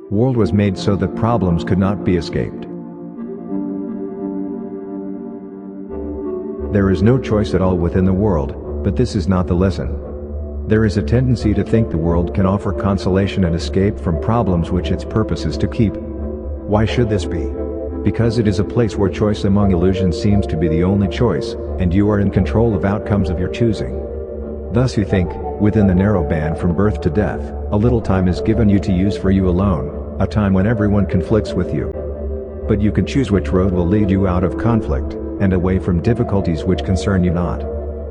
World was made so that problems could not be escaped. There is no choice at all within the world, but this is not the lesson. There is a tendency to think the world can offer consolation and escape from problems which its purpose is to keep. Why should this be? Because it is a place where choice among illusions seems to be the only choice, and you are in control of outcomes of your choosing. Thus you think, within the narrow band from birth to death, a little time is given you to use for you alone, a time when everyone conflicts with you. But you can choose which road will lead you out of conflict, and away from difficulties which concern you not.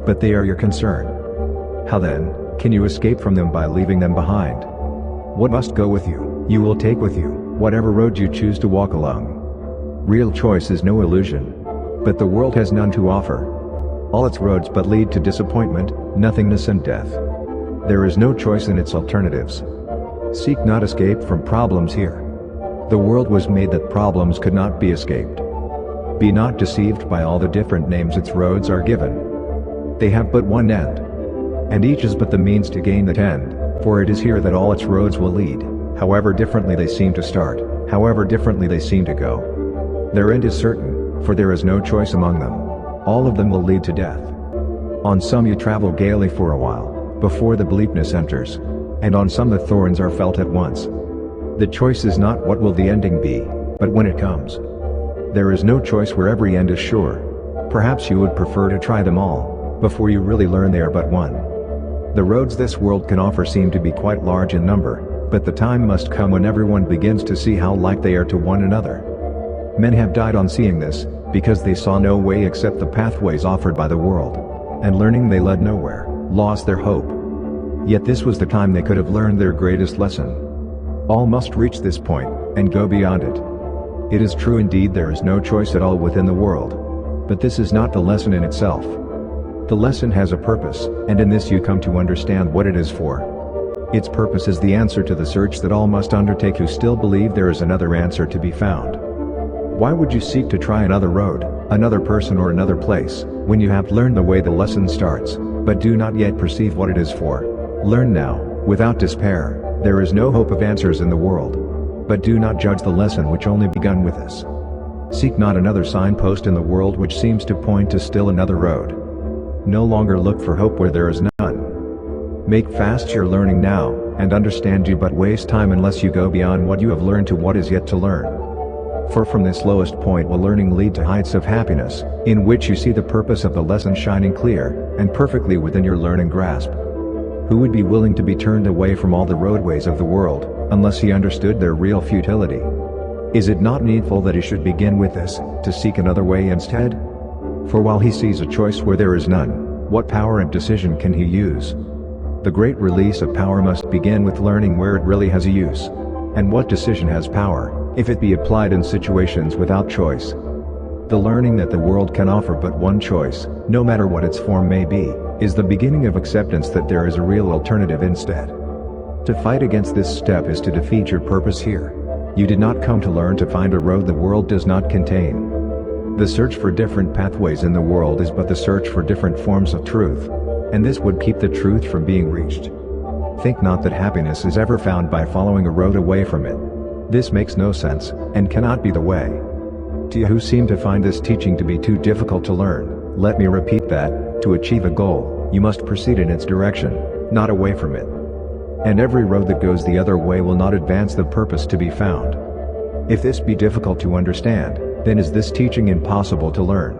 But they are your concern. How then, can you escape from them by leaving them behind? What must go with you, you will take with you, whatever road you choose to walk along. Real choice is no illusion. But the world has none to offer. All its roads but lead to disappointment, nothingness and death. There is no choice in its alternatives. Seek not escape from problems here. The world was made that problems could not be escaped. Be not deceived by all the different names its roads are given. They have but one end. And each is but the means to gain that end, for it is here that all its roads will lead, however differently they seem to start, however differently they seem to go. Their end is certain, for there is no choice among them. All of them will lead to death. On some you travel gaily for a while, before the bleakness enters. And on some the thorns are felt at once. The choice is not what will the ending be, but when it comes. There is no choice where every end is sure. Perhaps you would prefer to try them all, before you really learn they are but one. The roads this world can offer seem to be quite large in number, but the time must come when everyone begins to see how like they are to one another. Men have died on seeing this, because they saw no way except the pathways offered by the world. And learning they led nowhere, lost their hope. Yet this was the time they could have learned their greatest lesson. All must reach this point, and go beyond it. It is true indeed there is no choice at all within the world. But this is not the lesson in itself. The lesson has a purpose, and in this you come to understand what it is for. Its purpose is the answer to the search that all must undertake who still believe there is another answer to be found. Why would you seek to try another road, another person or another place, when you have learned the way the lesson starts, but do not yet perceive what it is for? Learn now, without despair. There is no hope of answers in the world. But do not judge the lesson which only begun with us. Seek not another signpost in the world which seems to point to still another road. No longer look for hope where there is none. Make fast your learning now, and understand you but waste time unless you go beyond what you have learned to what is yet to learn. For from this lowest point will learning lead to heights of happiness, in which you see the purpose of the lesson shining clear, and perfectly within your learning grasp. Who would be willing to be turned away from all the roadways of the world, unless he understood their real futility? Is it not needful that he should begin with this, to seek another way instead? For while he sees a choice where there is none, what power and decision can he use? The great release of power must begin with learning where it really has a use. And what decision has power, if it be applied in situations without choice? The learning that the world can offer but one choice, no matter what its form may be, is the beginning of acceptance that there is a real alternative instead. To fight against this step is to defeat your purpose here. You did not come to learn to find a road the world does not contain. The search for different pathways in the world is but the search for different forms of truth. And this would keep the truth from being reached. Think not that happiness is ever found by following a road away from it. This makes no sense, and cannot be the way. To you who seem to find this teaching to be too difficult to learn, let me repeat that, to achieve a goal, you must proceed in its direction, not away from it. And every road that goes the other way will not advance the purpose to be found. If this be difficult to understand, then is this teaching impossible to learn.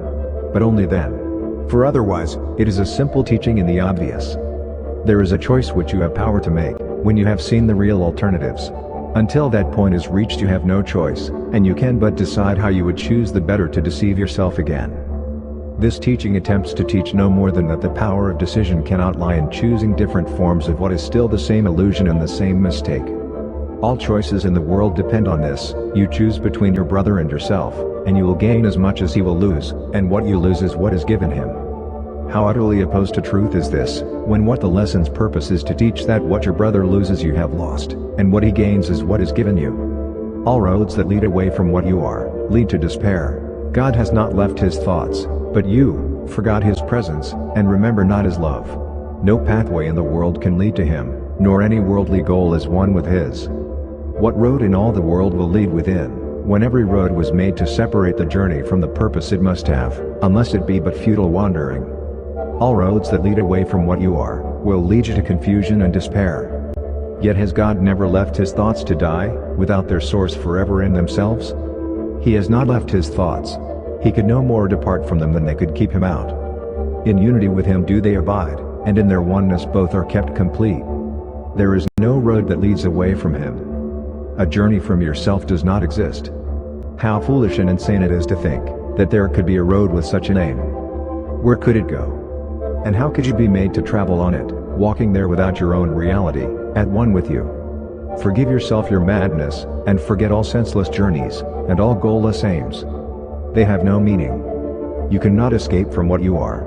But only then. For otherwise, it is a simple teaching in the obvious. There is a choice which you have power to make, when you have seen the real alternatives. Until that point is reached you have no choice, and you can but decide how you would choose the better to deceive yourself again. This teaching attempts to teach no more than that the power of decision cannot lie in choosing different forms of what is still the same illusion and the same mistake. All choices in the world depend on this. You choose between your brother and yourself, and you will gain as much as he will lose, and what you lose is what is given him. How utterly opposed to truth is this, when what the lesson's purpose is to teach that what your brother loses you have lost, and what he gains is what is given you. All roads that lead away from what you are, lead to despair. God has not left his thoughts, but you, forgot his presence, and remember not his love. No pathway in the world can lead to him, nor any worldly goal is one with his. What road in all the world will lead within, when every road was made to separate the journey from the purpose it must have, unless it be but futile wandering? All roads that lead away from what you are, will lead you to confusion and despair. Yet has God never left his thoughts to die, without their source forever in themselves? He has not left his thoughts. He could no more depart from them than they could keep him out. In unity with him do they abide, and in their oneness both are kept complete. There is no road that leads away from him. A journey from yourself does not exist. How foolish and insane it is to think that there could be a road with such a name. Where could it go? And how could you be made to travel on it, walking there without your own reality, at one with you? Forgive yourself your madness, and forget all senseless journeys, and all goalless aims. They have no meaning. You cannot escape from what you are.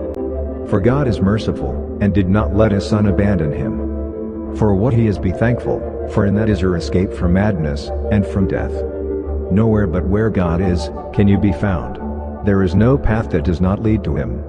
For God is merciful, and did not let his Son abandon him. For what he is be thankful, for in that is your escape from madness, and from death. Nowhere but where God is, can you be found. There is no path that does not lead to him.